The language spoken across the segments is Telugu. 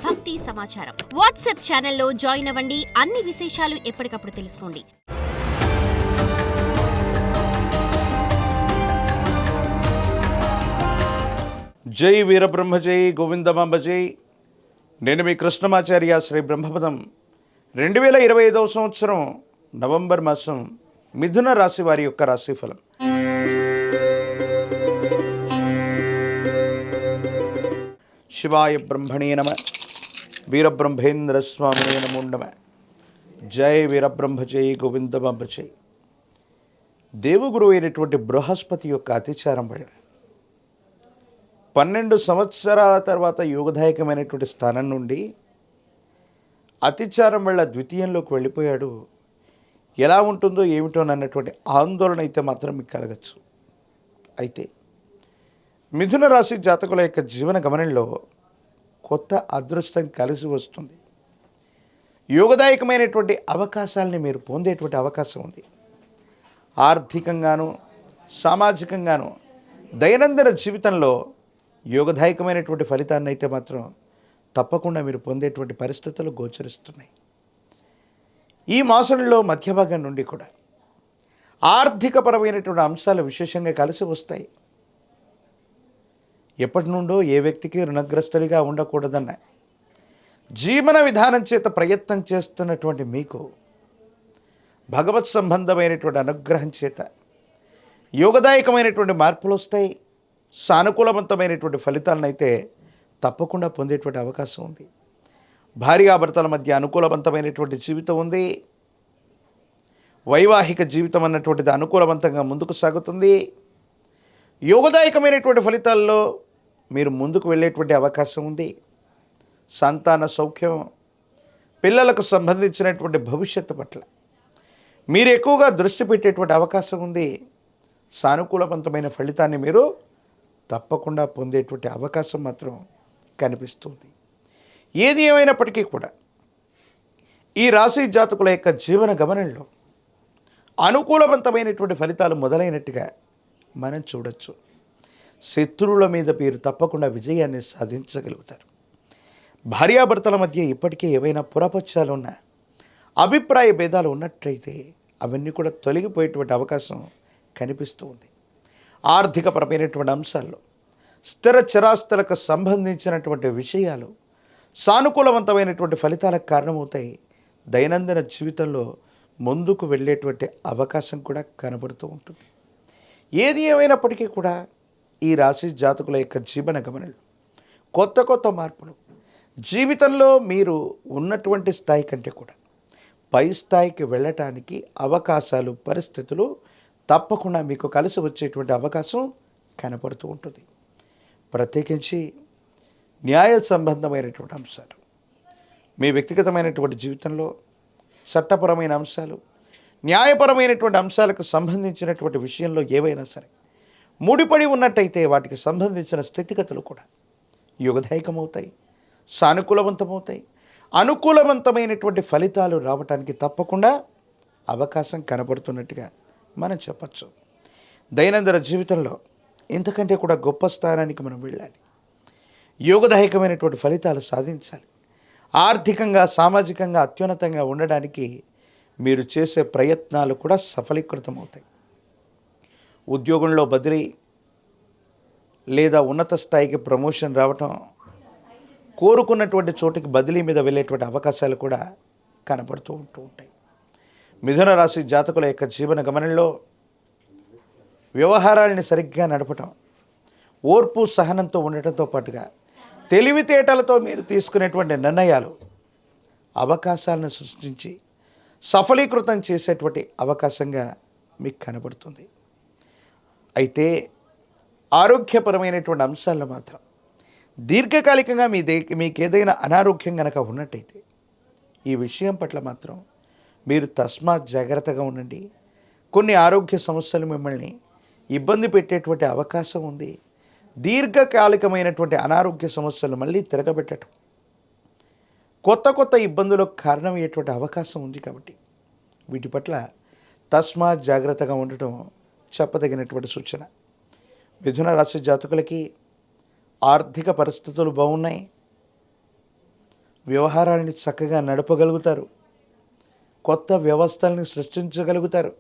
భక్తి సమాచారం. వాట్సాప్ ఛానల్లో జాయిన్ అవ్వండి. అన్ని విశేషాలు ఎప్పటికప్పుడు తెలుసుకోండి. జై వీరబ్రహ్మ జై గోవిందమాంబ జై. నేను మీ కృష్ణమాచార్య శ్రీ బ్రహ్మపదం. 2025 సంవత్సరం నవంబర్ మాసం మిథున రాశి వారి యొక్క రాశిఫలం. శివాయ బ్రహ్మణే నమ. వీరబ్రహ్మేంద్ర స్వామినే నమో నమ. జై వీరబ్రహ్మ జై గోవిందమాంబ జై. దేవగురువు అయినటువంటి బృహస్పతి యొక్క అతిచారం వల్ల 12 సంవత్సరాల తర్వాత యోగదాయకమైనటువంటి స్థానం నుండి అతిచారం వల్ల ద్వితీయంలోకి వెళ్ళిపోయాడు. ఎలా ఉంటుందో ఏమిటో అన్నటువంటి ఆందోళన అయితే మాత్రం మీకు కలగచ్చు. అయితే మిథున రాశి జాతకుల యొక్క జీవన గమనంలో కొత్త అదృష్టం కలిసి వస్తుంది. యోగదాయకమైనటువంటి అవకాశాలని మీరు పొందేటువంటి అవకాశం ఉంది. ఆర్థికంగాను సామాజికంగాను దైనందిన జీవితంలో యోగదాయకమైనటువంటి ఫలితాన్ని అయితే మాత్రం తప్పకుండా మీరు పొందేటువంటి పరిస్థితులు గోచరిస్తున్నాయి. ఈ మాసంలో మధ్య భాగం నుండి కూడా ఆర్థికపరమైనటువంటి అంశాలు విశేషంగా కలిసి వస్తాయి. ఎప్పటి నుండో ఏ వ్యక్తికి రుణగ్రస్తుడిగా ఉండకూడదన్న జీవన విధానం చేత ప్రయత్నం చేస్తున్నటువంటి మీకు భగవత్ సంబంధమైనటువంటి అనుగ్రహం చేత యోగదాయకమైనటువంటి మార్పులు వస్తాయి. సానుకూలవంతమైనటువంటి ఫలితాలను అయితే తప్పకుండా పొందేటువంటి అవకాశం ఉంది. భార్యాభర్తల మధ్య అనుకూలవంతమైనటువంటి జీవితం ఉంది. వైవాహిక జీవితం అన్నటువంటిది అనుకూలవంతంగా ముందుకు సాగుతుంది. యోగదాయకమైనటువంటి ఫలితాల్లో మీరు ముందుకు వెళ్ళేటువంటి అవకాశం ఉంది. సంతాన సౌఖ్యం, పిల్లలకు సంబంధించినటువంటి భవిష్యత్తు పట్ల మీరు ఎక్కువగా దృష్టి పెట్టేటువంటి అవకాశం ఉంది. సానుకూలవంతమైన ఫలితాన్ని మీరు తప్పకుండా పొందేటువంటి అవకాశం మాత్రం కనిపిస్తుంది. ఏది ఏమైనప్పటికీ కూడా ఈ రాశి జాతకుల యొక్క జీవన గమనంలో అనుకూలవంతమైనటువంటి ఫలితాలు మొదలైనట్టుగా మనం చూడొచ్చు. శత్రువుల మీద మీరు తప్పకుండా విజయాన్ని సాధించగలుగుతారు. భార్యాభర్తల మధ్య ఇప్పటికే ఏవైనా పురపక్షాలు ఉన్నా, అభిప్రాయ భేదాలు ఉన్నట్లయితే అవన్నీ కూడా తొలగిపోయేటువంటి అవకాశం కనిపిస్తూ ఉంది. ఆర్థికపరమైనటువంటి అంశాల్లో స్థిర చరాస్తులకు సంబంధించినటువంటి విషయాలు సానుకూలవంతమైనటువంటి ఫలితాలకు కారణమవుతాయి. దైనందిన జీవితంలో ముందుకు వెళ్ళేటువంటి అవకాశం కూడా కనబడుతూ ఉంటుంది. ఏది ఏమైనప్పటికీ కూడా ఈ రాశి జాతకుల యొక్క జీవన గమనంలో కొత్త కొత్త మార్పులు జీవితంలో మీరు ఉన్నటువంటి స్థాయి కంటే కూడా పై స్థాయికి వెళ్ళటానికి అవకాశాలు, పరిస్థితులు తప్పకుండా మీకు కలిసి వచ్చేటువంటి అవకాశం కనపడుతూ ఉంటుంది. ప్రత్యేకించి న్యాయ సంబంధమైనటువంటి అంశాలు, మీ వ్యక్తిగతమైనటువంటి జీవితంలో చట్టపరమైన అంశాలు, న్యాయపరమైనటువంటి అంశాలకు సంబంధించినటువంటి విషయంలో ఏవైనా సరే ముడిపడి ఉన్నట్టయితే వాటికి సంబంధించిన స్థితిగతులు కూడా యోగదాయకమవుతాయి, సానుకూలవంతమవుతాయి. అనుకూలవంతమైనటువంటి ఫలితాలు రావటానికి తప్పకుండా అవకాశం కనబడుతున్నట్టుగా మనం చెప్పచ్చు. దైనందిన జీవితంలో ఇంతకంటే కూడా గొప్ప స్థానానికి మనం వెళ్ళాలి. యోగదాయకమైనటువంటి ఫలితాలు సాధించాలి. ఆర్థికంగా సామాజికంగా అత్యున్నతంగా ఉండడానికి మీరు చేసే ప్రయత్నాలు కూడా సఫలీకృతమవుతాయి. ఉద్యోగంలో బదిలీ లేదా ఉన్నత స్థాయికి ప్రమోషన్ రావటం, కోరుకున్నటువంటి చోటికి బదిలీ మీద వెళ్ళేటువంటి అవకాశాలు కూడా కనపడుతూ ఉంటాయి. మిథున రాశి జాతకుల యొక్క జీవన గమనంలో వ్యవహారాలని సరిగ్గా నడపటం, ఓర్పు సహనంతో ఉండటంతో పాటుగా తెలివితేటలతో మీరు తీసుకునేటువంటి నిర్ణయాలు అవకాశాలను సృష్టించి సఫలీకృతం చేసేటువంటి అవకాశంగా మీకు కనబడుతుంది. అయితే ఆరోగ్యపరమైనటువంటి అంశాలను మాత్రం దీర్ఘకాలికంగా మీకు ఏదైనా అనారోగ్యం కనుక ఉన్నట్టయితే ఈ విషయం పట్ల మాత్రం మీరు తస్మాత్ జాగ్రత్తగా ఉండండి. కొన్ని ఆరోగ్య సమస్యలు మిమ్మల్ని ఇబ్బంది పెట్టేటువంటి అవకాశం ఉంది. దీర్ఘకాలికమైనటువంటి అనారోగ్య సమస్యలు మళ్ళీ తిరగబెట్టడం, కొత్త కొత్త ఇబ్బందులకు కారణమయ్యేటువంటి అవకాశం ఉంది. కాబట్టి వీటి పట్ల తస్మాత్ జాగ్రత్తగా ఉండటం చెప్పదగినటువంటి సూచన. మిథున రాశి జాతకులకి ఆర్థిక పరిస్థితులు బాగున్నాయి. వ్యవహారాలని చక్కగా నడపగలుగుతారు. కొత్త వ్యవస్థల్ని సృష్టించగలుగుతారు.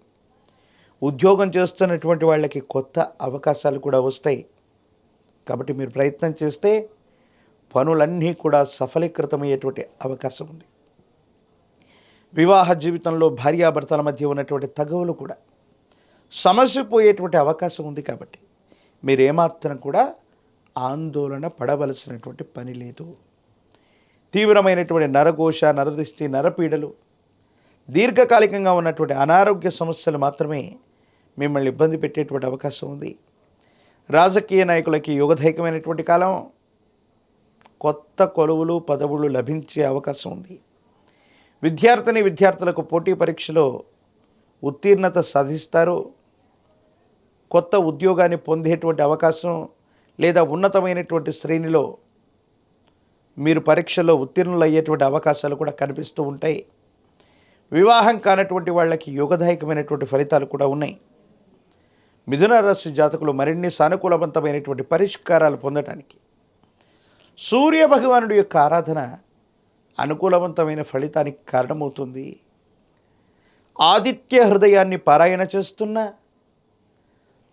ఉద్యోగం చేస్తున్నటువంటి వాళ్ళకి కొత్త అవకాశాలు కూడా వస్తాయి. కాబట్టి మీరు ప్రయత్నం చేస్తే పనులన్నీ కూడా సఫలీకృతమయ్యేటువంటి అవకాశం ఉంది. వివాహ జీవితంలో భార్యాభర్తల మధ్య ఉన్నటువంటి తగవులు కూడా సమసిపోయేటువంటి అవకాశం ఉంది. కాబట్టి మీరు ఏమాత్రం కూడా ఆందోళన పడవలసినటువంటి పని లేదు. తీవ్రమైనటువంటి నరఘోష, నరదిష్టి, నరపీడలు, దీర్ఘకాలికంగా ఉన్నటువంటి అనారోగ్య సమస్యలు మాత్రమే మిమ్మల్ని ఇబ్బంది పెట్టేటువంటి అవకాశం ఉంది. రాజకీయ నాయకులకి యుగదైకమైనటువంటి కాలం. కొత్త కొలువులు, పదవులు లభించే అవకాశం ఉంది. విద్యార్థులకు పోటీ పరీక్షలో ఉత్తీర్ణత సాధిస్తారు. కొత్త ఉద్యోగాన్ని పొందేటువంటి అవకాశం లేదా ఉన్నతమైనటువంటి శ్రేణిలో మీరు పరీక్షలో ఉత్తీర్ణులు అయ్యేటువంటి అవకాశాలు కూడా కనిపిస్తూ ఉంటాయి. వివాహం కానటువంటి వాళ్ళకి యోగదాయకమైనటువంటి ఫలితాలు కూడా ఉన్నాయి. మిథున రాశి జాతకులు మరిన్ని సానుకూలవంతమైనటువంటి పరిష్కారాలు పొందడానికి సూర్య భగవానుడి యొక్క ఆరాధన అనుకూలవంతమైన ఫలితానికి కారణమవుతుంది. ఆదిత్య హృదయాన్ని పారాయణ చేస్తున్న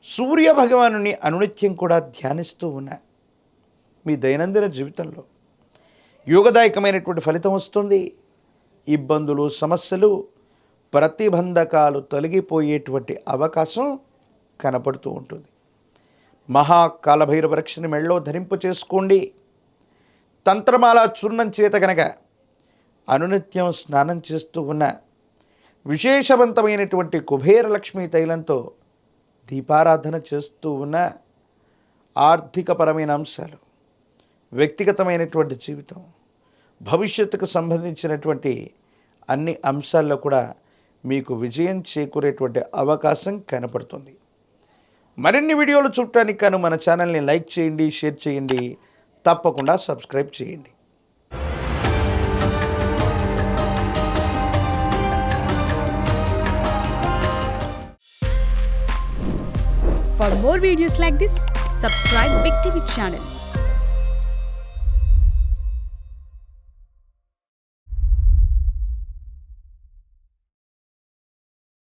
సూర్య భగవానుని అనునిత్యం కూడా ధ్యానిస్తూ ఉన్న మీ దైనందిన జీవితంలో యోగదాయకమైనటువంటి ఫలితం వస్తుంది. ఇబ్బందులు, సమస్యలు, ప్రతిబంధకాలు తొలగిపోయేటువంటి అవకాశం కనపడుతూ ఉంటుంది. మహాకాలభైరవ రక్షని మెళ్ళలో ధరింపు చేసుకోండి. తంత్రమాల చూర్ణం చేత కనుక అనునిత్యం స్నానం చేస్తూ ఉన్న విశేషవంతమైనటువంటి కుబేరలక్ష్మి తైలంతో దీపారాధన చేస్తూ ఉన్న ఆర్థికపరమైన అంశాలు, వ్యక్తిగతమైనటువంటి జీవితం, భవిష్యత్తుకు సంబంధించినటువంటి అన్ని అంశాల్లో కూడా మీకు విజయం చేకూరేటువంటి అవకాశం కనపడుతుంది. మరిన్ని వీడియోలు చూడటానికి గాను మన ఛానల్ని లైక్ చేయండి, షేర్ చేయండి, తప్పకుండా సబ్స్క్రైబ్ చేయండి. For more videos like this, subscribe Big TV channel.